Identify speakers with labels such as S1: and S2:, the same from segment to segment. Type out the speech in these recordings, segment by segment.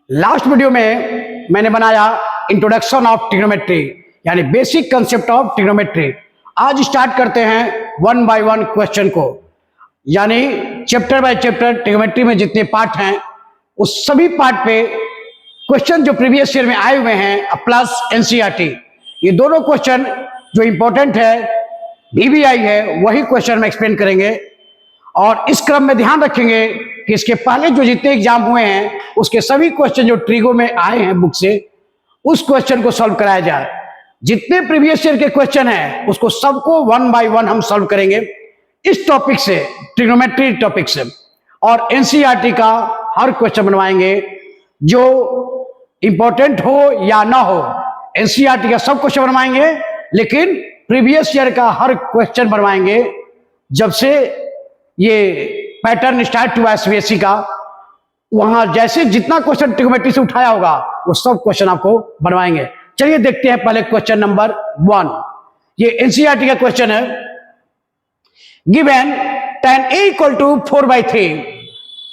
S1: Last video में मैंने बनाया इंट्रोडक्शन ऑफ ट्रिग्नोमेट्री यानी बेसिक कंसेप्ट ऑफ ट्रिग्नोमेट्री। आज स्टार्ट करते हैं वन बाय वन क्वेश्चन को, यानी चैप्टर बाय चैप्टर ट्रिग्नोमेट्री में जितने पार्ट हैं उस सभी पार्ट पे क्वेश्चन जो प्रीवियस ईयर में आए हुए हैं प्लस एनसीईआरटी, ये दोनों क्वेश्चन जो इंपॉर्टेंट है VBI है वही क्वेश्चन में एक्सप्लेन करेंगे। और इस क्रम में ध्यान रखेंगे कि इसके पहले जो जितने एग्जाम हुए हैं उसके सभी क्वेश्चन जो ट्रिगो में आए हैं बुक से उस क्वेश्चन को सॉल्व कराया जाए। जितने प्रीवियस ईयर के क्वेश्चन हैं उसको सबको वन बाय वन हम सॉल्व करेंगे इस टॉपिक से, ट्रिग्नोमेट्री टॉपिक से। और एनसीईआरटी का हर क्वेश्चन बनवाएंगे जो इंपॉर्टेंट हो या ना हो। एनसीईआरटी का सब क्वेश्चन बनवाएंगे लेकिन प्रीवियस ईयर का हर क्वेश्चन बनवाएंगे। जब से ये पैटर्न स्टार्ट हुआ सीबीएसई का, वहां जैसे जितना क्वेश्चन ट्रिग्नोमेट्री से उठाया होगा वो सब क्वेश्चन आपको बनवाएंगे। चलिए देखते हैं पहले क्वेश्चन नंबर 1। ये एनसीईआरटी का क्वेश्चन है। Given tan A equal to 4/3,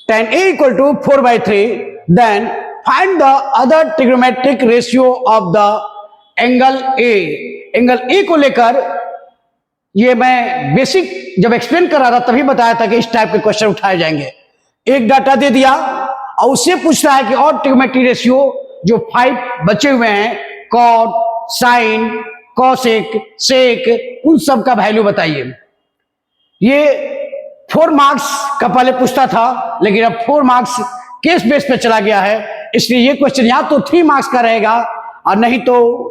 S1: tan A equal to 4/3, then find the other trigonometric ratio of the angle A। Angle A को लेकर ये मैं बेसिक जब एक्सप्लेन कर रहा था तभी बताया था कि इस टाइप के क्वेश्चन उठाए जाएंगे। एक डाटा दे दिया और उससे पूछ रहा है कि और ट्रिग्नोमेट्री रेशियो जो 5 बचे हुए हैं, कॉट, साइन, कॉसेक, सेक, उन सब का वैल्यू बताइए। ये 4 मार्क्स का पहले पूछता था लेकिन अब 4 मार्क्स केस बेस पे चला गया है, इसलिए ये क्वेश्चन या तो 3 मार्क्स का रहेगा और नहीं तो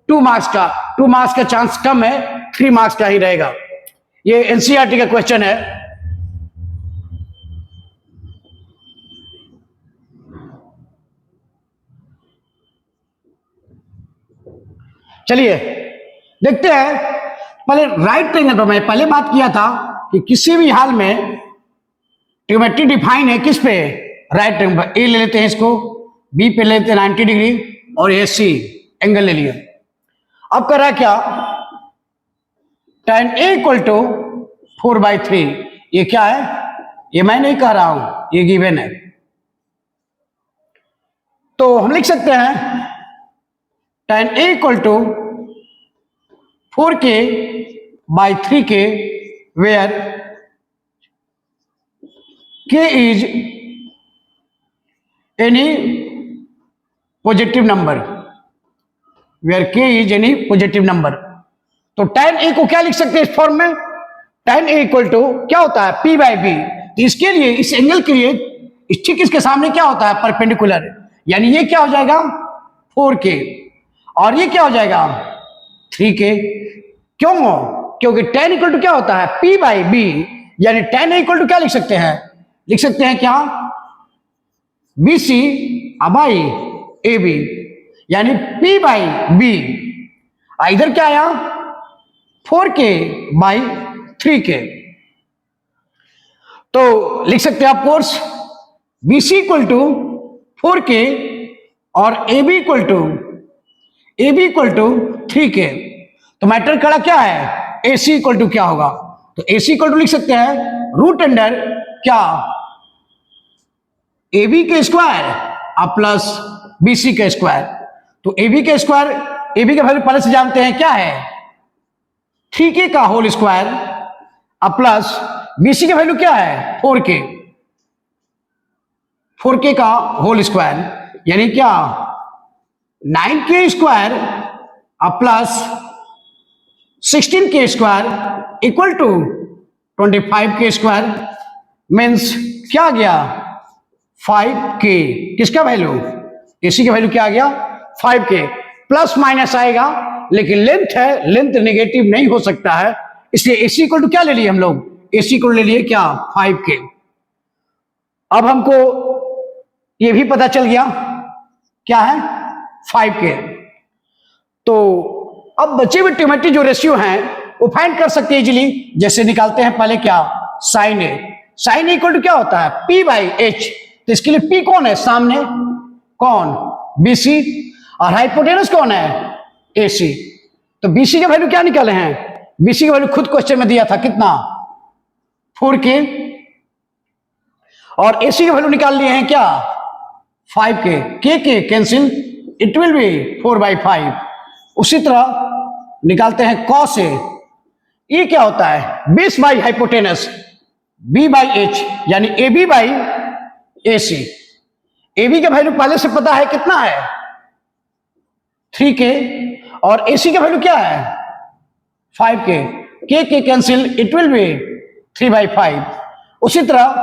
S1: 2 मार्क्स का। 2 मार्क्स का चांस कम है, 3 मार्क्स का ही रहेगा। ये एनसीईआरटी का क्वेश्चन है। चलिए देखते हैं। पहले राइट ट्रायंगल पर मैं पहले बात किया था कि किसी भी हाल में ट्रिग्नोमेट्री डिफाइन है किस पे, राइट ट्रायंगल पर। ए ले लेते हैं, इसको बी पे ले लेते हैं 90 डिग्री और ये सी एंगल ले लिए। अब कर रहा है क्या, tan A इक्वल टू 4/3। ये क्या है, ये मैं नहीं कह रहा हूं, ये गिवन है। तो हम लिख सकते हैं tan A equal to 4k/3k where k is any positive number, where k is any positive number. तो tan A को क्या लिख सकते हैं इस फॉर्म में, tan A इक्वल टू क्या होता है P/B। तो इसके लिए, इस एंगल के लिए ठीक इसके सामने क्या होता है, परपेंडिकुलर, यानी ये क्या हो जाएगा 4k और ये क्या हो जाएगा 3k। क्यों, क्योंकि tan इक्वल टू क्या होता है P/B, यानी tan A इक्वल टू क्या लिख सकते हैं, लिख सकते हैं क्या BC बाई AB, यानी P/B। इधर क्या आया 4k/3k। तो लिख सकते हैं आप course BC equal to 4k और AB इक्वल टू 3k। तो मैटर कड़ा क्या है, AC इक्वल टू क्या होगा, तो AC इक्वल टू लिख सकते हैं रूट अंडर क्या AB के स्क्वायर और प्लस BC के स्क्वायर। तो AB के स्क्वायर, AB का वैल्यू पहले से जानते हैं क्या है 3k का होल स्क्वायर और प्लस BC का वैल्यू क्या है 4k का होल स्क्वायर, यानी क्या 9k स्क्वायर और plus 16k square equal to 25k square. Means क्या आ गया 5k। किसका वैल्यू, AC का वैल्यू क्या आ गया 5k। प्लस माइनस आएगा लेकिन लेंथ है, लेंथ नेगेटिव नहीं हो सकता है, इसलिए AC इक्वल टू क्या ले लिए हम लोग, AC को ले लिए क्या 5k। अब हमको ये भी पता चल गया क्या है 5k। तो अब बचे हुए ट्रिग्नोमेट्री जो रेशियो हैं वो फाइंड कर सकते हैं इजीली। जैसे निकालते हैं पहले क्या sine A। Sine A equal to क्या होता है P/H। तो इसके लिए P कौन है सामने, कौन BC, और हाइपोटेनस कौन है AC। तो BC का वैल्यू क्या निकाले हैं, BC का वैल्यू खुद क्वेश्चन में दिया था कितना 4k, और AC का वैल्यू निकाल लिए हैं क्या 5 के कैंसिल, इट विल बी 4/5। उसी तरह निकालते हैं cos A, ये क्या होता है, बेस बाई हाइपोटेनस B/H, यानी AB/AC। AB का वैल्यू पहले से पता है, कितना है 3K, और AC का वैल्यू क्या है 5K, के कैंसिल, इट विल बी 3/5। उसी तरह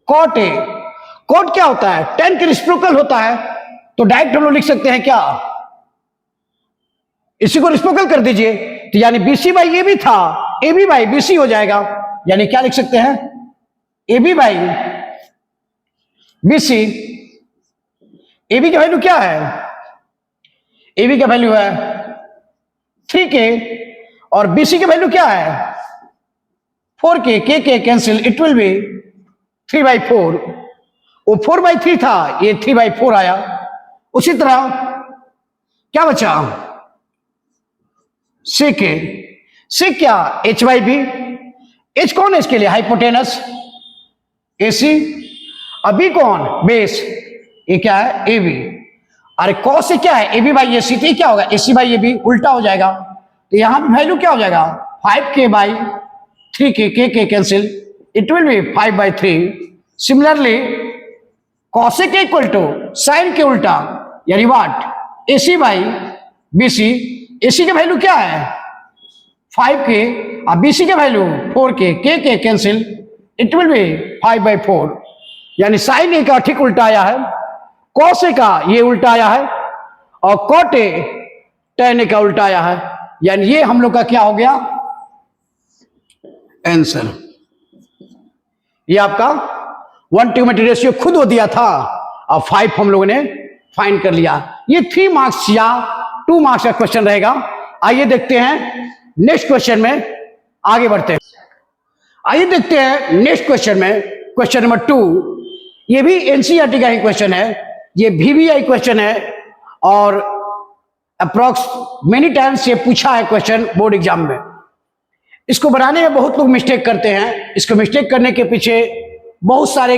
S1: cot A, cot क्या होता है, tan के रिसिप्रोकल होता है, तो डायरेक्ट हम लोग लिख सकते हैं क्या, इसी को रिसिप्रोकल कर दीजिए, तो यानी BC/AB था, AB/BC हो जाएगा, यानी क्या लिख सकते हैं, AB/BC। AB का वैल्यू क्या है, AB का वैल्यू है 3K, और BC का वैल्यू क्या है 4K, के कैंसिल, इट विल बी 3/4। वो 4/3 था, ये 3/4 आया। उसी तरह क्या बचा, sec क्या, H/B, H कौन है इसके लिए, हाइपोटेनस AC, अभी कौन, बेस, ये क्या है AB। अरे cos से क्या है, AB/AC, तो ये क्या होगा AC/AB, उल्टा हो जाएगा, तो यहां पे वैल्यू क्या हो जाएगा 5K/3K, K cancel, it will be 5/3। Similarly cosec equal to sine के उल्टा, यानी व्हाट, AC/BC। AC का वैल्यू क्या है 5K, और BC का वैल्यू 4K, के कैंसिल, इट विल बी 5/4। यानी साइन ए का ठीक उल्टा आया है, cos ए का ये उल्टा आया है, और cot A tan A का उल्टा आया है, यानी ये हम लोग का क्या हो गया आंसर। ये आपका 1 ट्रिग्नोमेट्री रेशियो खुद हो दिया था, और 5 हम लोगों ने फाइंड कर लिया। ये 3 मार्क्स या 2 मार्क्स का क्वेश्चन रहेगा। आइए देखते हैं नेक्स्ट क्वेश्चन में, आगे बढ़ते हैं। आइए देखते हैं नेक्स्ट क्वेश्चन में, क्वेश्चन नंबर 2। ये भी एनसीईआरटी का ही क्वेश्चन है, ये VBI क्वेश्चन है, और अप्रॉक्स मेनी टाइम्स ये पूछा है क्वेश्चन बोर्ड एग्जाम में। इसको बनाने में बहुत लोग मिस्टेक करते हैं। इसको मिस्टेक करने के पीछे बहुत सारे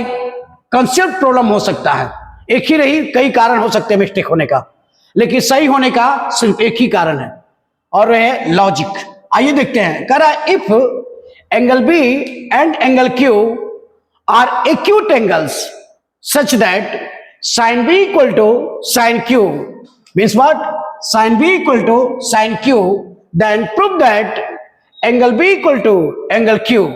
S1: कंसेप्ट प्रॉब्लम हो सकता है, एक ही नहीं कई कारण हो सकते हैं मिस्टेक होने का, लेकिन सही होने का सिर्फ एक ही कारण है, और वह है लॉजिक। आइए देखते हैं, कह रहा है if angle B and angle Q are acute angles such that sin B equal to sin Q, means what, sin B equal to sin Q, then prove that angle B equal to angle Q।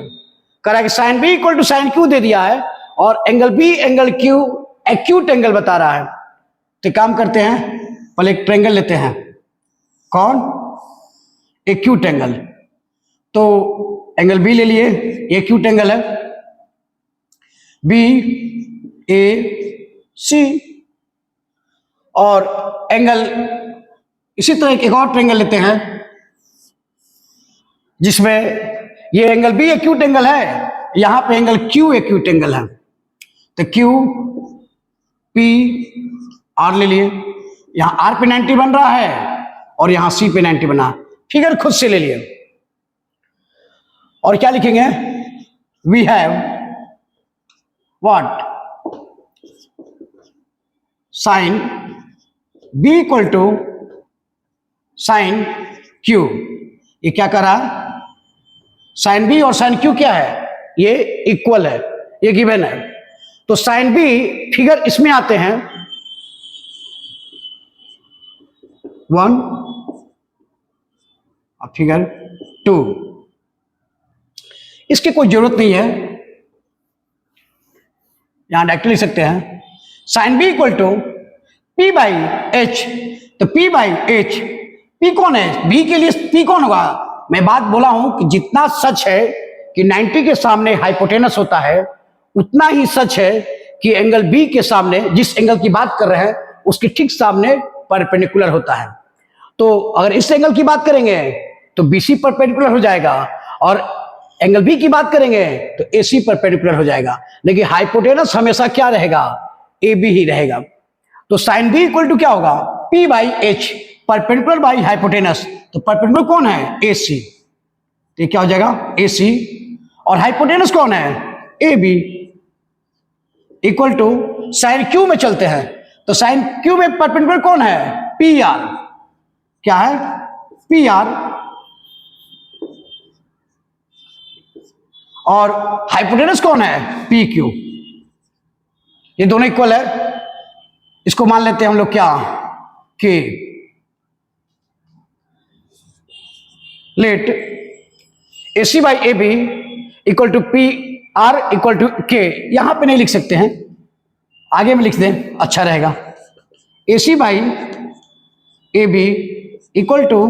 S1: कह रहा है कि sin B equal to sin Q दे दिया है, और angle B angle Q acute angle बता रहा है। तो काम करते हैं, पहले एक ट्रायंगल लेते हैं, कौन, एक्यूट एंगल। तो एंगल B ले लिए, एक्यूट एंगल है BAC, और एंगल इसी तरह एक और ट्रायंगल लेते हैं जिसमें ये एंगल B एक्यूट एंगल है, यहां पे एंगल Q एक्यूट एंगल है। तो QPR ले लिए, यहां R पे 90 बन रहा है, और यहां C पे 90 बना, फिगर खुद से ले लिए। और क्या लिखेंगे, we have what, sine B equal to sine Q। ये क्या करा, साइन B और साइन Q क्या है, ये इक्वल है, ये गिवन है। तो साइन B फिगर इसमें आते हैं 1 और फिगर 2, इसकी कोई जरूरत नहीं है, यहां डायरेक्ट लिख सकते हैं sine B equal to P/H। तो P/H, P कौन है, B के लिए P कौन होगा, मैं बात बोला हूं कि जितना सच है कि 90 के सामने हाइपोटेनस होता है, उतना ही सच है कि एंगल B के सामने, जिस एंगल की बात कर रहे हैं उसके ठीक सामने परपेंडिकुलर होता है। तो अगर इस एंगल की बात करेंगे तो BC परपेंडिकुलर हो जाएगा, और एंगल B की बात करेंगे तो AC परपेंडिकुलर हो जाएगा, लेकिन हाइपोटेनस हमेशा क्या रहेगा, AB ही रहेगा। तो साइन B इक्वल टू क्या होगा, P/H, परपेंडिकुलर बाई हाइपोटेनस, तो परपेंडिकुलर कौन है, AC, तो क्या हो जाएगा AC, और हाइपोटेनस कौन है, AB, equal to sine Q में चलते हैं, तो साइन क्यू में परपेंडिकुलर कौन है? P R. क्या है? P R. और हाइपोटेनस कौन है? P Q. ये दोनों इक्वल है। इसको मान लेते हैं हम लोग क्या? K. Let A C by A B equal to P R equal to K. यहां पे नहीं लिख सकते हैं, आगे में लिख दें, अच्छा रहेगा। A C by A B equal to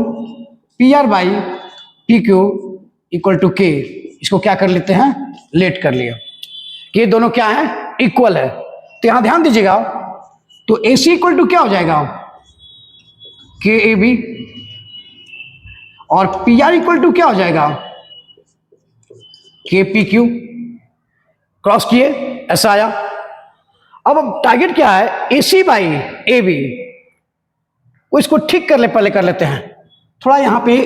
S1: P R by P Q equal to K. इसको क्या कर लेते हैं? लेट कर लिया कि ये दोनों क्या है? इक्वल है। तो यहां ध्यान दीजिएगा, तो ए सी इक्वल टू क्या हो जाएगा? के ए बी। और पी आर इक्वल टू क्या हो जाएगा? K P Q. क्रॉस किए, ऐसा आया। अब टारगेट क्या है? ए सी बाई ए बी। इसको ठीक कर ले, पहले कर लेते हैं थोड़ा। यहां पे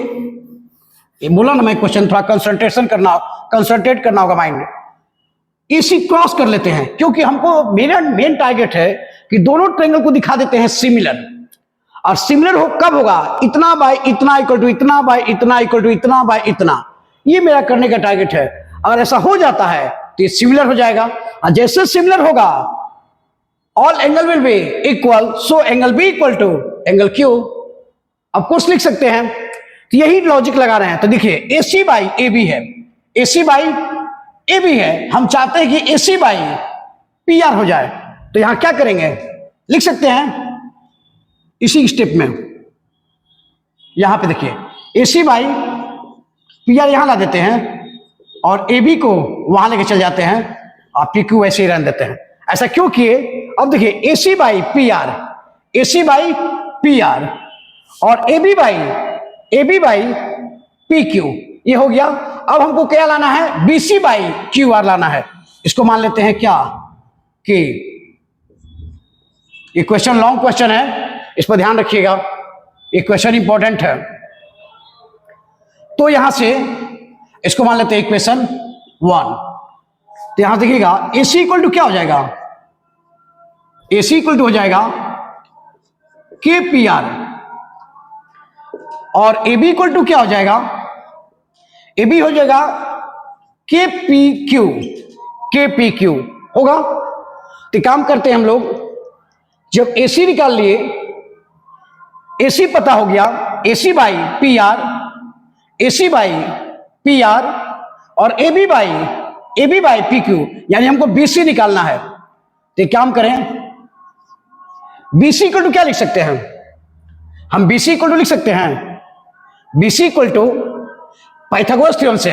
S1: बोला ना मैं क्वेश्चन, थोड़ा कंसंट्रेट करना होगा माइंड। इसी क्रॉस कर लेते हैं, क्योंकि हमको मेरा मेन टारगेट है कि दोनों ट्रायंगल को दिखा देते हैं सिमिलर। और सिमिलर कब होगा? इतना बाय इतना इक्वल टू इतना बाय इतना इक्वल टू इतना बाय इतना। ये मेरा करने का टारगेट है। अगर ऐसा हो जाता है तो ये सिमिलर हो जाएगा, और जैसे सिमिलर होगा all angle will be equal, so angle B equal to angle Q. अब कुछ लिख सकते हैं, तो यही लॉजिक लगा रहे हैं। तो देखिए A C by A B है, ए सी बाई ए बी है, हम चाहते हैं कि ए सी बाई पी आर हो जाए। तो यहां क्या करेंगे? लिख सकते हैं इसी स्टेप में। यहां पे देखिए A C by P are यहां ला देते हैं, और ए बी को वहां लेके चल जाते हैं, और पी क्यू ऐसे ही रहने देते हैं। ऐसा क्यों किए? अब देखिए A C by P R, A C by P R, और A B by P Q, ये हो गया। अब हमको क्या लाना है? B C by Q R लाना है। इसको मान लेते हैं क्या? कि ये क्वेश्चन लॉन्ग क्वेश्चन है, इस पर ध्यान रखिएगा, ये क्वेश्चन इंपॉर्टेंट है। तो यहां से इसको मान लेते हैं इक्वेशन 1। तो यहां देखिएगा ए सी इक्वल टू क्या हो जाएगा? ए सी इक्वल टू हो जाएगा के पी आर, और ए बी इक्वल टू क्या हो जाएगा? ए बी हो जाएगा के पी क्यू, के पी क्यू होगा। तो काम करते हैं हम लोग, जब ए सी निकाल लिए, ए सी पता हो गया, A C by P R, A C by P R, और A B by P Q, यानी हमको बी सी निकालना है। तो काम करें, बी सी इक्वल टू क्या लिख सकते हैं? हम बी सी इक्वल टू लिख सकते हैं, B C equal to Pythagoras theorem से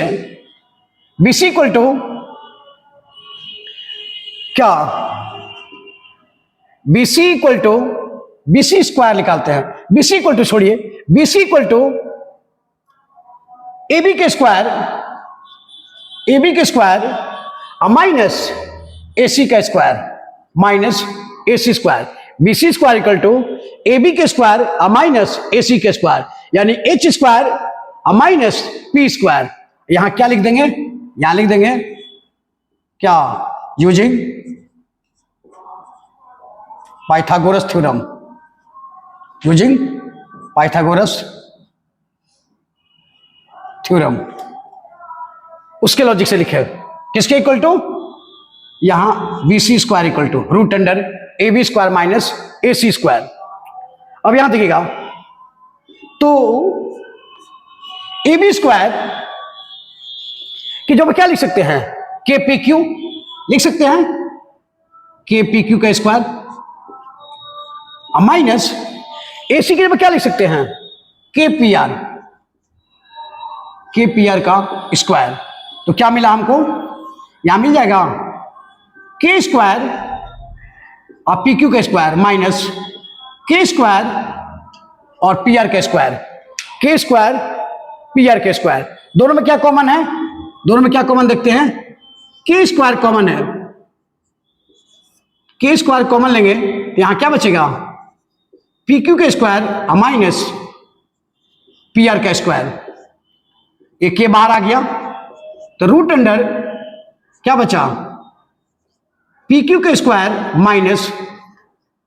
S1: बी सी इक्वल टू क्या? B C equal to B C square निकालते हैं। बी सी इक्वल टू छोड़िए, B C equal to A B के square, A B के स्क्वायर माइनस ए सी का square, minus A C square. B C square equal to A B के square minus A C के square, यानी H square minus P square. यहां क्या लिख देंगे? यहां लिख देंगे क्या? Using Pythagoras theorem, using Pythagoras theorem. उसके लॉजिक से लिखे, किसके इक्वल टू? यहां B C square equal to root under A B square minus A C square. अब यहां देखिएगा, तो ए बी स्क्वायर की जब क्या लिख सकते हैं? के पी क्यू लिख सकते हैं, के पी क्यू का स्क्वायर माइनस ए सी के जब क्या लिख सकते हैं? के पी आर, के पी आर का स्क्वायर। तो क्या मिला हमको? यहां मिल जाएगा के स्क्वायर और पी क्यू का स्क्वायर माइनस के स्क्वायर और पी आर का स्क्वायर, के स्क्वायर पी आर का स्क्वायर। दोनों में क्या कॉमन है? दोनों में क्या कॉमन देखते हैं? के स्क्वायर कॉमन है, के स्क्वायर कॉमन लेंगे तो यहां क्या बचेगा? पी क्यू का स्क्वायर माइनस पी आर का स्क्वायर। एक के बाहर आ गया, तो रूट अंडर क्या बचा? पी क्यू का स्क्वायर माइनस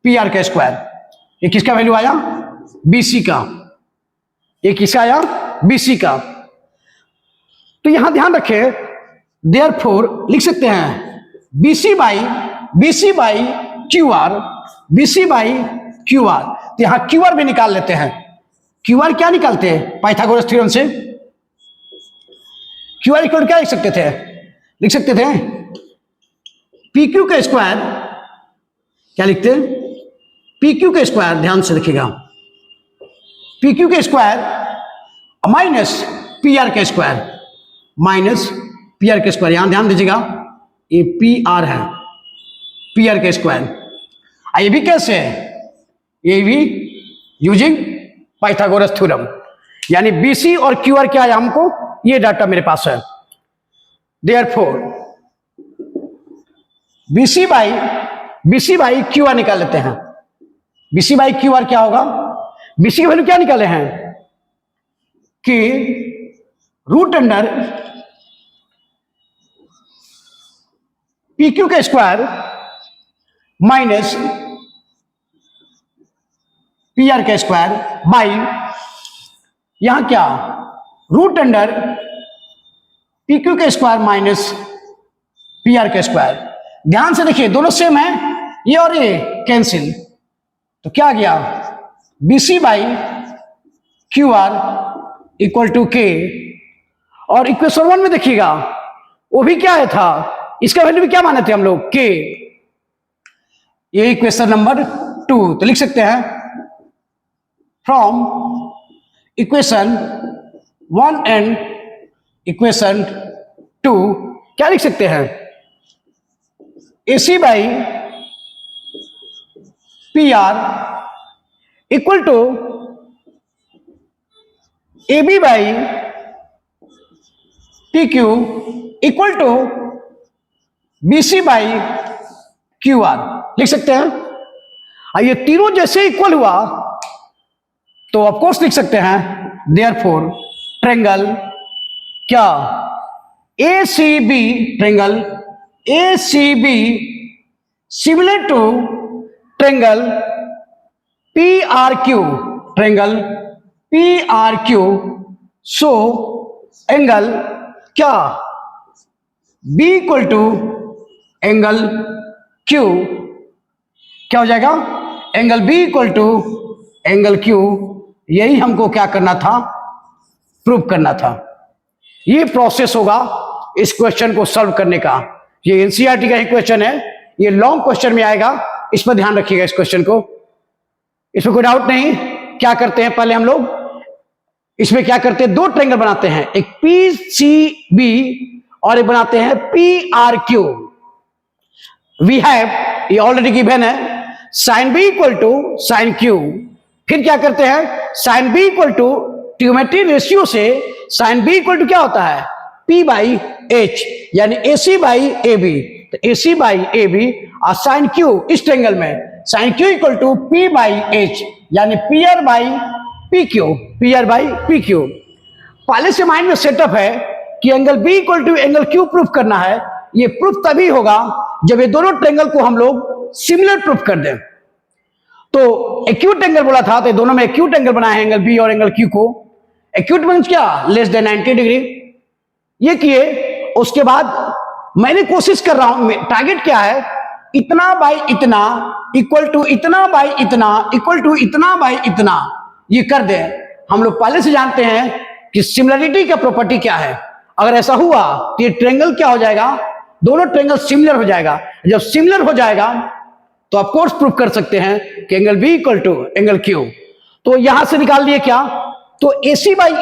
S1: पी आर का स्क्वायर। ये किसका वैल्यू आया? बीसी का। ये किसका आया? बीसी का। तो यहां ध्यान रखें, देयरफॉर लिख सकते हैं BC by Q R, BC by Q R. तो यहां क्यू आर भी निकाल लेते हैं। क्यू आर क्या निकालते हैं पाइथागोरस थ्योरम से? क्यू आर इक्वल क्या लिख सकते थे? लिख सकते थे पी क्यू का स्क्वायर। क्या लिखते हैं? पी क्यू का स्क्वायर, ध्यान से देखिएगा, पी क्यू का स्क्वायर माइनस पी आर का स्क्वायर, माइनस पी आर का स्क्वायर। यहां ध्यान दीजिएगा, ये पी आर है, पी आर का स्क्वायर। ये भी कैसे है? ये भी यूजिंग पाइथागोरस थ्योरम। यानी बीसी और क्यू आर क्या है हमको, ये डाटा मेरे पास है। Therefore BC by Q R निकाल लेते हैं। बीसी बाई क्यू आर क्या होगा? बीसी की वैल्यू क्या निकाले हैं कि रूट अंडर पी क्यू का स्क्वायर माइनस पी आर का स्क्वायर बाई, यहां क्या, रूट अंडर पी क्यू का स्क्वायर माइनस पी आर का स्क्वायर। ध्यान से देखिए, दोनों सेम है, ये और ये कैंसिल, तो क्या आ गया? BC by Q R equal to K. और इक्वेशन 1 में देखिएगा, वो भी क्या है था, इसका वैल्यू भी क्या माने थे हम लोग? के। ये इक्वेशन नंबर 2। तो लिख सकते हैं फ्रॉम इक्वेशन 1 एंड इक्वेशन 2 क्या लिख सकते हैं? AC by P R equal to AB by P Q equal to BC by Q R लिख सकते हैं। ये तीनों जैसे इक्वल हुआ तो ऑफ कोर्स लिख सकते हैं देयरफॉर ट्रायंगल क्या, ACB, triangle ACB similar to triangle PRQ, triangle PRQ, so angle क्या, B equal to angle Q, क्या हो जाएगा? Angle B equal to angle Q। यही हमको क्या करना था? प्रूव करना था। ये प्रोसेस होगा इस क्वेश्चन को सॉल्व करने का। ये एनसीईआरटी का ही क्वेश्चन है, ये लॉन्ग क्वेश्चन में आएगा, इस पर ध्यान रखिएगा इस क्वेश्चन को, इसमें कोई डाउट नहीं। क्या करते हैं पहले हम लोग, इसमें क्या करते हैं, दो ट्रायंगल बनाते हैं, एक PCB और एक बनाते हैं PRQ। वी हैव, ये ऑलरेडी गिवन है, sine B equal to sine Q। फिर क्या करते हैं, sine B equal to trigonometry ratio से साइन B इक्वल टू क्या होता है, P बाई H, यानी AC बाई AB। तो AC बाई AB और साइन Q इस ट्रायंगल में sine Q equal to P by H, यानी PR by PQ, PR by PQ। पहले से माइंड में सेटअप है कि angle B equal to angle Q proof करना है। ये प्रूफ तभी होगा जब ये दोनों ट्रायंगल को हम लोग सिमिलर प्रूफ कर दें। तो एक्यूट एंगल बोला था, तो दोनों में एक्यूट एंगल बनाए हैं, एंगल B और एंगल Q को। एक्यूट मींस क्या, लेस देन 90 डिग्री। ये किए, उसके बाद मैंने कोशिश कर रहा हूं, टारगेट क्या है, इतना बाई इतना इक्वल टू इतना बाई इतना इक्वल टू इतना बाई इतना, ये कर दें। हम लोग पहले से जानते हैं कि सिमिलरिटी का प्रॉपर्टी क्या है। अगर ऐसा हुआ तो ये ट्रायंगल क्या हो जाएगा, दोनों ट्रायंगल सिमिलर हो जाएगा। जब सिमिलर हो जाएगा तो आप कोर्स प्रूफ कर सकते हैं कि angle B equal to angle Q। तो यहां से निकाल लिए क्या, तो AC बाई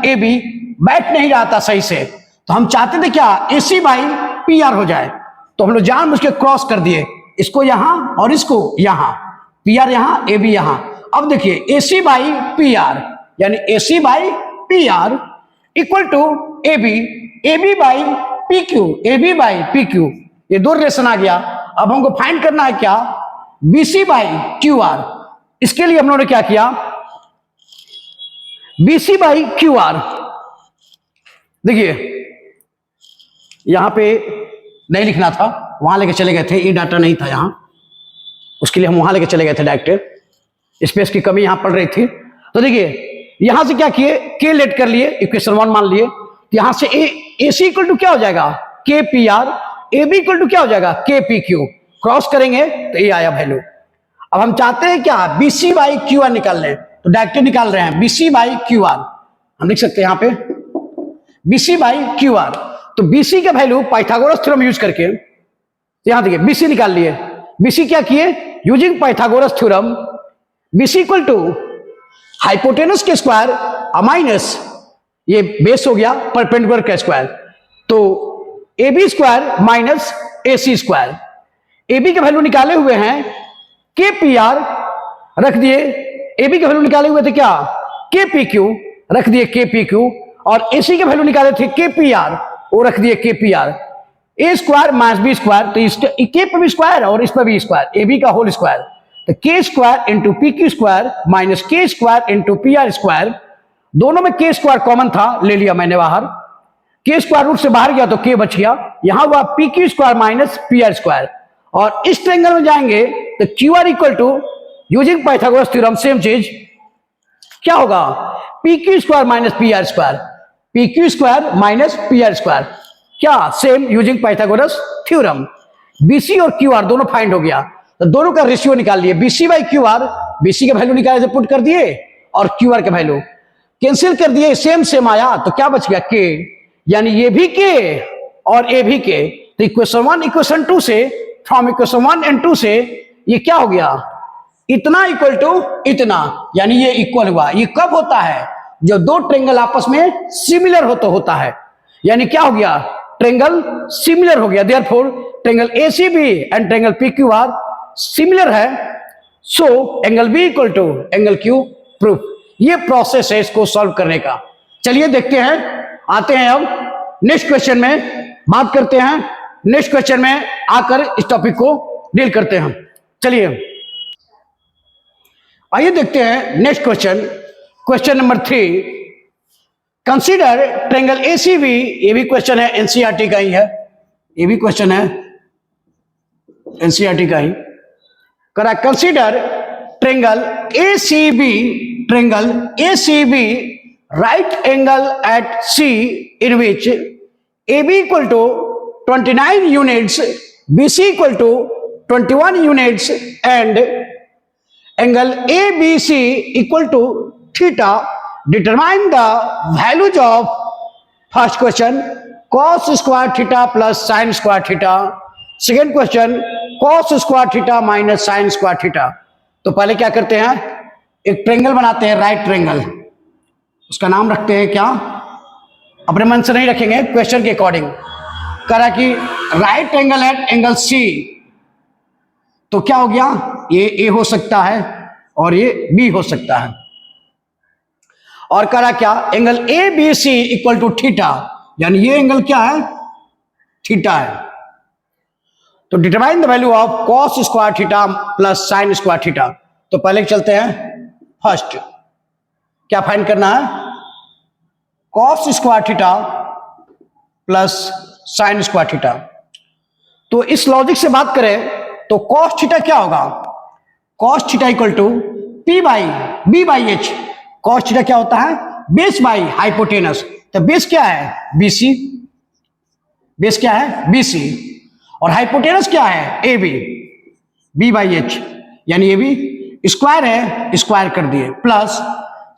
S1: AB बैठ नहीं रहा था सही से, तो हम चाहते थे क्या, AC बाई PR हो जाए। तो हम लोग जानबूझ के क्रॉस कर दिए, इसको यहां और इसको यहां, PR यहां AB यहां। अब देखिए AC बाई PR, यानी AC by PR equal to AB by PQ, ये दो रिलेशन आ गया। अब हमको फाइंड करना है क्या, BC बाई QR। इसके लिए हम लोगों ने क्या किया, BC बाई QR, देखिए यहां पे नहीं लिखना था, वहां लेके चले गए थे, ये डाटा नहीं था यहाँ, उसके लिए हम वहां लेके चले गए थे डायरेक्ट, स्पेस की कमी यहाँ पड़ रही थी। तो देखिए यहां से क्या किए, के लेट कर लिए, इक्वेशन 1 मान लिए, यहां से ए सी इक्वल टू क्या हो जाएगा, K P R, A B equal to क्या हो जाएगा, के पी क्यू, क्रॉस करेंगे तो ये आया वैल्यू। अब हम चाहते हैं क्या, B C by Q R निकाल लें, तो डायरेक्ट निकाल रहे हैं, B C by Q R हम लिख सकते हैं यहाँ पे B C by Q R. तो बी सी का वैल्यू पाइथागोरस थ्योरम यूज करके, यहां देखिए बी सी निकाल लिए, बी सी क्या किए, using Pythagoras theorem, B C equal to hypotenuse के स्क्वायर माइनस ये बेस हो गया परपेंडिकुलर का स्क्वायर, तो A B square minus A C square. A B के वैल्यू निकाले हुए हैं के पी आर, रख दिए, ए बी के वैल्यू निकाले हुए थे क्या, के पी क्यू, रख दिए के पी क्यू, और ए सी के वैल्यू निकाले थे के पी आर, वो रख दिए के पी आर। ए स्क्वायर माइनस बी स्क्वायर, तो इसके के पर भी स्क्वायर और इस पर भी स्क्वायर, ए बी का होल स्क्वायर, तो K square into P Q square minus K square into P R square, दोनों में के स्क्वायर कॉमन था, ले लिया मैंने बाहर, के स्क्वायर रूट से बाहर गया तो के बच गया, यहां हुआ P Q square minus P R square. और इस ट्रायंगल में जाएंगे तो Q R equal to using Pythagoras theorem same चीज क्या होगा, P Q square minus P R square, P Q square minus P R square, क्या same using Pythagoras theorem. BC और क्यू आर दोनों फाइंड हो गया, तो दोनों का रेशियो निकाल लिए, BC by Q R, BC का वैल्यू निकाले पुट कर दिए और क्यू आर का वैल्यू कैंसिल कर दिए, सेम सेम आया, तो क्या बच गया के, यानी ये भी के और ए भी के। तो इक्वेशन 1 इक्वेशन 2 से, फ्रॉम इक्वेशन 1 एंड 2 से ये क्या हो गया, इतना इक्वल टू इतना, यानी ये इक्वल हुआ। ये कब होता है, जब दो ट्रायंगल आपस में सिमिलर होता है, यानी क्या हो गया, ट्रायंगल सिमिलर हो गया, therefore triangle ACB and triangle PQR similar है, so angle B equal to angle Q proof. ये प्रोसेस है इसको सॉल्व करने का। चलिए देखते हैं, आते हैं अब नेक्स्ट क्वेश्चन में, बात करते हैं नेक्स्ट क्वेश्चन में आकर इस टॉपिक को डील करते हैं। चलिए आइए देखते हैं next question, question number 3, consider triangle ACB. ये भी क्वेश्चन है एनसीईआरटी का ही है, ये भी क्वेश्चन है एनसीईआरटी का ही करा। Consider triangle ACB, triangle ACB right angle at C in which AB equal to 29 units, BC equal to 21 units and angle ABC equal to theta. Determine the values of first question cos square theta plus sin square theta. Second question cos square theta minus sin square theta. तो पहले क्या करते हैं, एक triangle बनाते हैं, right triangle, उसका नाम रखते हैं क्या, अपने मन से नहीं रखेंगे, क्वेश्चन के अकॉर्डिंग। करा कि right angle at angle C, तो क्या हो गया, ये ए हो सकता है और ये बी हो सकता है, और करा क्या, angle A B C equal to theta, यानी ये एंगल क्या है, थीटा है। तो determine the value of cos square theta plus sine square theta. तो पहले चलते हैं, फर्स्ट क्या फाइंड करना है, cos square theta plus sine square theta. तो इस लॉजिक से बात करें तो कॉस थीटा क्या होगा, cos theta equal to P by B by H. Cos theta क्या होता है, बेस बाई हाइपोटेनस, तो बेस क्या है, बीसी, बेस क्या है, बीसी, और हाइपोटेनस क्या है, A B, B by H, यानी ये भी स्क्वायर है, स्क्वायर कर दिए, plus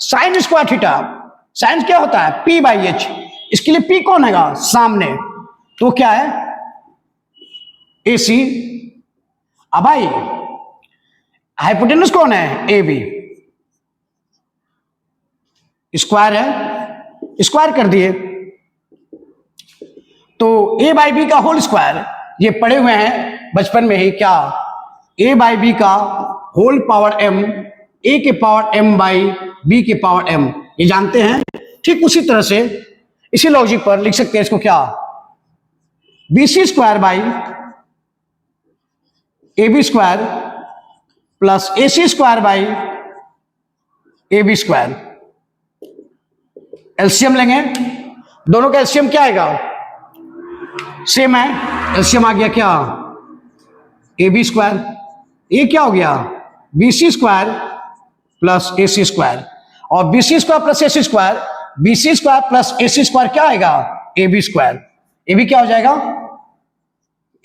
S1: sine square theta, sine क्या होता है, पी बाई एच, इसके लिए पी कौन हैगा, सामने, तो क्या है, ए सी। अब भाई हाइपोटेनस कौन है, ए बी, स्क्वायर है, स्क्वायर कर दिए, तो ए बाई बी का होल स्क्वायर, ये पढ़े हुए हैं बचपन में ही, क्या, ए बाई बी का होल पावर एम, ए के पावर एम बाई बी के पावर एम, ये जानते हैं। ठीक उसी तरह से इसी लॉजिक पर लिख सकते हैं इसको, क्या, B C square by A B square plus A C square by A B square. LCM लेंगे, दोनों का एलसीएम क्या आएगा, सेम है, एलसीएम आ गया क्या, ए बी स्क्वायर, ये क्या हो गया B C square plus A C square, और B C square plus A C square, B C square plus A C square क्या आएगा A B square, A B क्या हो जाएगा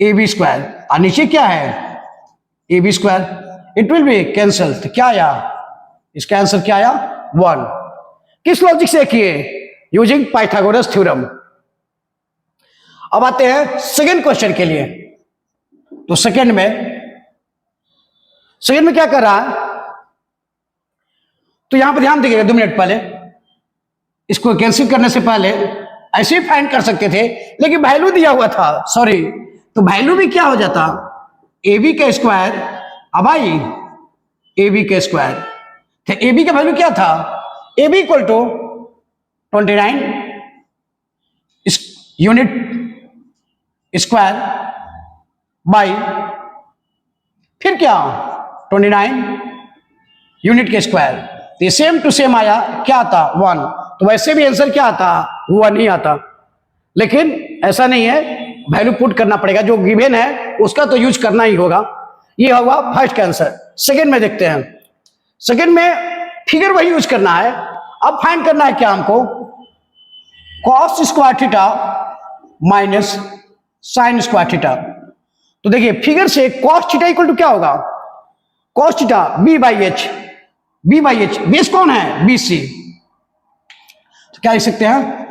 S1: ए बी स्क्वायर, और नीचे क्या है A B square, it will be cancel, तो क्या आया इसका आंसर क्या आया 1। किस लॉजिक से किए यूजिंग पाइथागोरस थ्योरम। अब आते हैं सेकेंड क्वेश्चन के लिए। तो सेकेंड में क्या कर रहा है, तो यहां पर ध्यान दीजिएगा 2 मिनट पहले, इसको कैंसिल करने से पहले ऐसे ही फाइंड कर सकते थे, लेकिन वैल्यू दिया हुआ था, सॉरी, तो वैल्यू भी क्या हो जाता ए बी का स्क्वायर, अब आई ए बी का स्क्वायर, तो ए बी का वैल्यू क्या था A B equal to 29 unit square by फिर क्या 29 यूनिट के स्क्वायर, तो ये सेम टू सेम आया, क्या आता 1, तो वैसे भी आंसर क्या आता 1 ही आता, लेकिन ऐसा नहीं है, वैल्यू पुट करना पड़ेगा, जो गिवन है उसका तो यूज करना ही होगा। ये होगा फर्स्ट का आंसर। सेकेंड में देखते हैं, सेकेंड में फिगर वही यूज करना है। अब फाइंड करना है क्या हमको cos square theta minus sign square theta. तो देखिए फिगर से कॉस थीटा इक्वल टू क्या होगा cos theta B by H, B by H, base कौन है बी सी, तो क्या लिख सकते हैं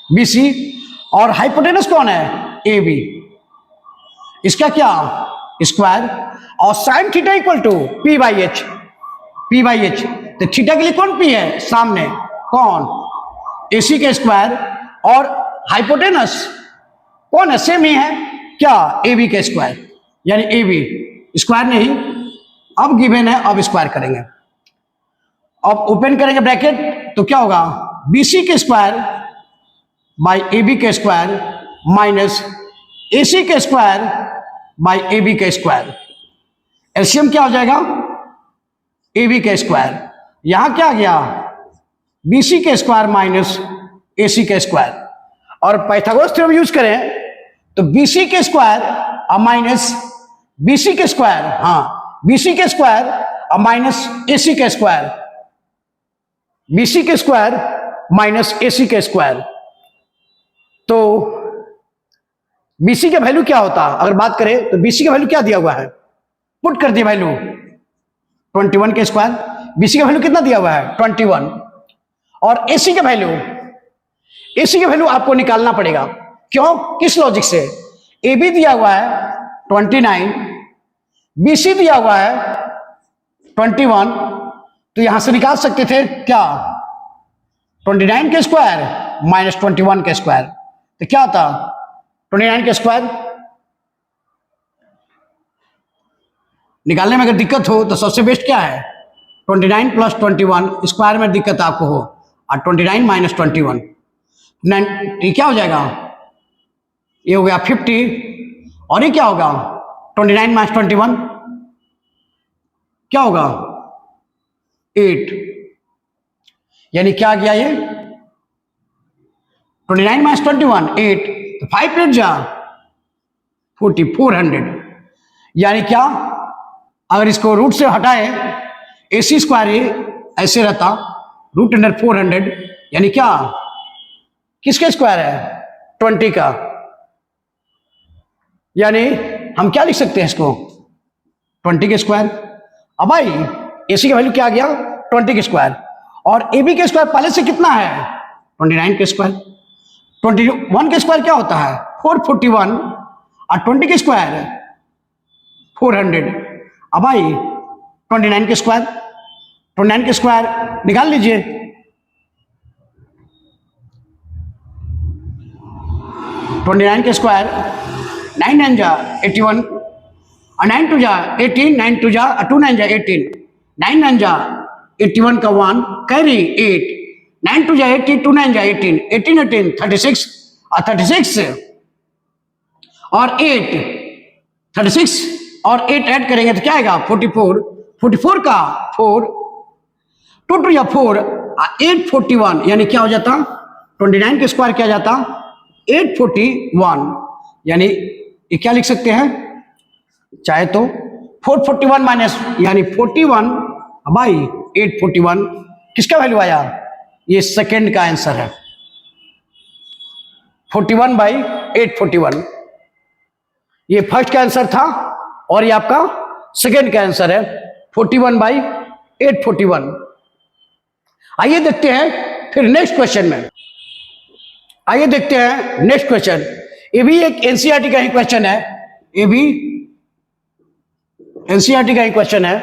S1: बी सी, और हाइपोटेनस कौन है ए बी, इसका क्या स्क्वायर, और sine theta equal to P by H, P by H, तो थीटा के लिए कौन पी है सामने कौन ए सी का स्क्वायर, और हाइपोटेनस कौन है सेम ही है क्या ए बी का स्क्वायर, यानी ए बी स्क्वायर नहीं, अब गिवन है अब स्क्वायर करेंगे, अब ओपन करेंगे ब्रैकेट, तो क्या होगा बी सी के स्क्वायर बाई ए बी के स्क्वायर माइनस ए सी के स्क्वायर बाई ए बी के स्क्वायर, एलसीएम क्या हो जाएगा ए बी के स्क्वायर, यहां क्या आ गया बी सी के स्क्वायर माइनस ए सी के स्क्वायर, और पाइथागोरस थ्योरम यूज करें तो बी सी के स्क्वायर माइनस बी सी के स्क्वायर, हाँ बी सी के स्क्वायर माइनस ए सी के स्क्वायर, बी सी के स्क्वायर माइनस ए सी के स्क्वायर, तो बी सी का वैल्यू क्या होता अगर बात करें तो बी सी का वैल्यू क्या दिया हुआ है पुट कर दिया वैल्यू 21 के स्क्वायर, बी सी का वैल्यू कितना दिया हुआ है 21, और ए सी का वैल्यू, ए सी का वैल्यू आपको निकालना पड़ेगा, क्यों किस लॉजिक से, ए बी दिया हुआ है 29, बी सी दिया हुआ है 21, तो यहां से निकाल सकते थे क्या 29 के स्क्वायर माइनस 21 के स्क्वायर, तो क्या आता 29 के स्क्वायर, निकालने में अगर दिक्कत हो तो सबसे बेस्ट क्या है 29 प्लस 21, स्क्वायर में दिक्कत आपको हो, और 29 माइनस 21, ये क्या हो जाएगा ये हो गया 50, और ये क्या होगा 29 माइनस 21 क्या होगा 8, यानी क्या गया ये 29 माइनस 21 8, तो 5 8 जा 400, यानी क्या अगर इसको रूट से हटाए ए सी स्क्वायर ऐसे रहता रूट अंडर 400, यानी क्या किसके स्क्वायर है 20 का, यानी हम क्या लिख सकते हैं इसको 20 के स्क्वायर। अब भाई ए सी का वैल्यू क्या आ गया 20 के स्क्वायर, और ए बी के स्क्वायर पहले से कितना है 29 के स्क्वायर, 21 के स्क्वायर क्या होता है 441, और 20 के स्क्वायर 400, अब भाई 29 के स्क्वायर, 29 के स्क्वायर निकाल लीजिए, 29 के स्क्वायर 9 9 जा 81, और 9 2 जा 18, 9 2 जा 2 9 जा 18, 9 9 जा 81 का 1 कैरी 8, 9 2 जा 80, 2 9 जा 18, 18 18 36, और 36 और 8 36 और 8 ऐड करेंगे तो क्या आएगा 44, 44 का 4 2 2 या 4 8 41, यानी क्या हो जाता 29 के स्क्वायर क्या जाता 841, यानी ये क्या लिख सकते हैं चाहे तो 441 माइनस यानी 41 बाई 841 किसका वैल्यू आया? ये सेकेंड का आंसर है 41 बाई 841। ये फर्स्ट का आंसर था और ये आपका सेकेंड का आंसर है 41 बाई 841। आइए देखते हैं फिर नेक्स्ट क्वेश्चन में। आइए देखते हैं नेक्स्ट क्वेश्चन। ये भी एक एनसीईआरटी का ही क्वेश्चन है, ये भी एनसीईआरटी का ही क्वेश्चन है।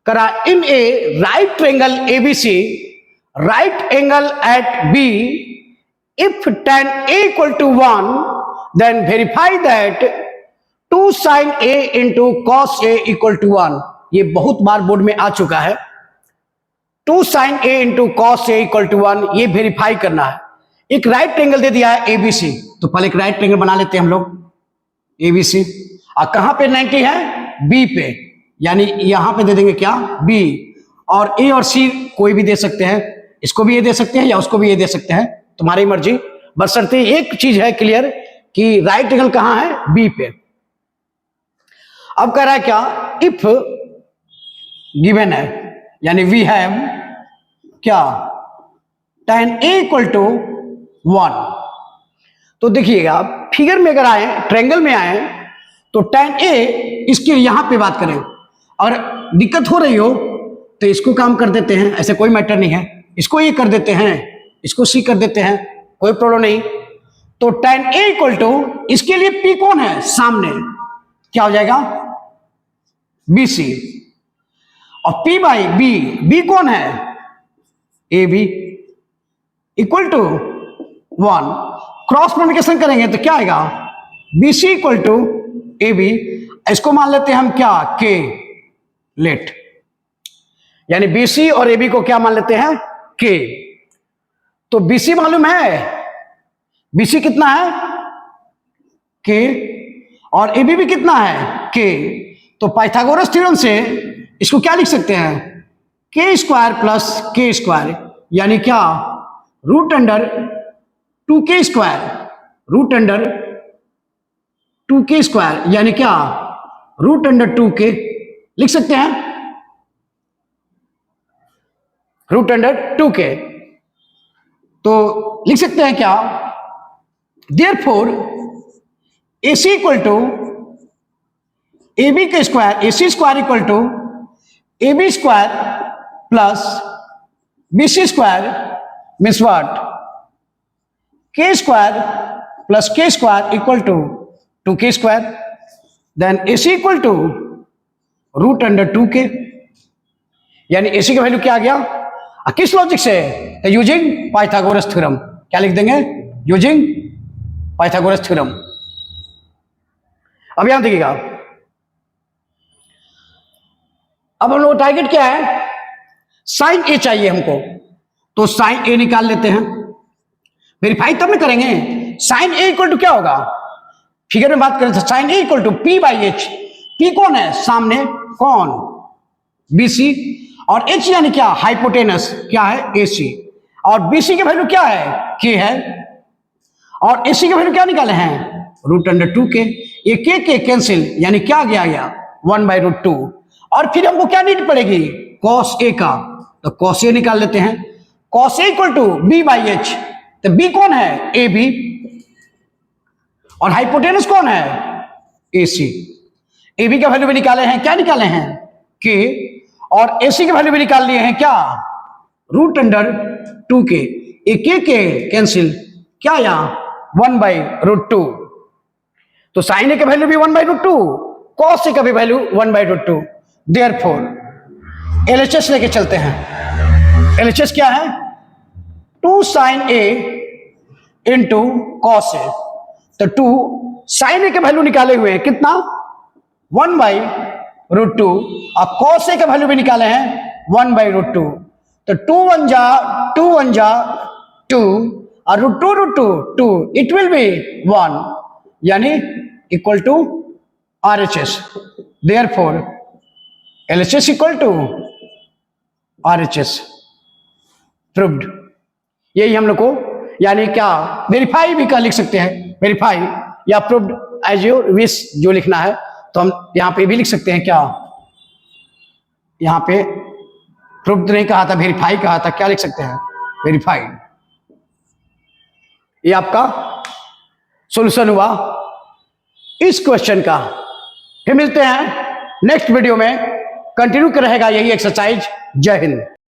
S1: करा in a right triangle ABC right angle at B if tan a equal to 1 then verify that 2 sin a into cos a equal to 1। ये बहुत बार बोर्ड में आ चुका है। 2 sin a into cos a equal to 1 ये verify करना है। एक right triangle दे दिया है एबीसी, तो पहले एक राइट ट्रायंगल बना लेते हैं हम लोग एबीसी। और कहां पे 90 है? बी पे, यानी यहां पे दे देंगे क्या? बी। और ए और सी कोई भी दे सकते हैं, इसको भी ये दे सकते हैं या उसको भी ये दे सकते हैं, तुम्हारी मर्जी। बशर्ते एक चीज है क्लियर कि राइट ट्रायंगल कहां है? बी पे। अब कह रहा है क्या? इफ गिवन है यानी वी हैव क्या tan a इक्वल टू 1। तो देखिएगा फिगर में अगर आए, ट्रायंगल में आए तो tan a इसके यहां पे बात करें और दिक्कत हो रही हो तो इसको काम कर देते हैं, ऐसे कोई मैटर नहीं है। इसको ये कर देते हैं, इसको सी कर देते हैं, कोई प्रॉब्लम नहीं। तो tan a इक्वल टू इसके लिए p कौन है? सामने क्या हो जाएगा? BC। और P बाई B, B कौन है? AB इक्वल टू 1। क्रॉस मल्टीप्लिकेशन करेंगे तो क्या आएगा? BC equal to AB। इसको मान लेते हैं हम क्या? K लेट, यानी BC और AB को क्या मान लेते हैं? K। तो BC मालूम है, BC कितना है? K। और AB भी कितना है? K। तो पाइथागोरस थ्योरम से इसको क्या लिख सकते हैं? K square plus K square, यानी क्या? Root under 2K square, root under 2K square, यानी क्या? रूट अंडर 2K लिख सकते हैं, रूट अंडर 2K। तो लिख सकते हैं क्या? Therefore AC equal to AB का square, AC square equal to AB square plus BC square means what? K square plus K square equal to 2K square. Then AC equal to root under 2K, यानी AC का value क्या आ गया? किस logic से? Using Pythagoras theorem. क्या लिख देंगे? Using Pythagoras theorem. अब यहां देखिएगा, अब हम लोग टारगेट क्या है? साइन ए चाहिए हमको, तो साइन ए निकाल लेते हैं। वेरीफाई तब ना करेंगे। साइन ए इक्वल टू क्या होगा? फिगर में बात करें तो sine A equal to P by H. P कौन है? सामने कौन? BC। और H यानी क्या? हाइपोटेनस, क्या है? AC। और BC की वैल्यू क्या है? K है। और AC की वैल्यू क्या निकाले हैं? Root under 2K। ये K कैंसिल, यानी क्या आ गया? 1 बाई रूट 2। और फिर हमको क्या नीड पड़ेगी? cos A का, तो cos A निकाल लेते हैं। cos A equal to B by H, तो B कौन है? AB। और हाइपोटेनस कौन है? AC। AB का वैल्यू भी निकाले हैं, क्या निकाले हैं? K। और AC की वैल्यू भी निकाल लिए हैं, क्या? Root under 2K। एक K कैंसिल, क्या आया? 1 बाई रूट 2। तो साइन ए का वैल्यू भी 1 बाई रूट 2, कॉस ए का भी value 1 by root 2। Therefore LHS लेके चलते हैं। LHS क्या है? 2 sine A into cos A. तो 2 साइन ए के वैल्यू निकाले हुए हैं, कितना? 1 बाई रूट 2। और कॉस ए का वैल्यू भी निकाले हैं 1 बाई रूट 2। तो 2 1 जा 2 और रूट 2 इट विल बी 1, यानी equal to RHS। Therefore LHS equal to RHS। Proved. यही हम लोग को, यानी क्या? वेरीफाई भी कर लिख सकते हैं, वेरीफाई या प्रूव्ड, एज योर विश जो लिखना है तो हम यहाँ पे भी लिख सकते हैं क्या, यहाँ पे प्रूफ नहीं कहा था, वेरीफाई कहा था, क्या लिख सकते हैं, वेरीफाइड। ये आपका सॉल्यूशन हुआ इस क्वेश्चन का। फिर मिलते हैं नेक्स्ट वीडियो में, कंटिन्यू रहेगा यही एक्सरसाइज। जय हिंद।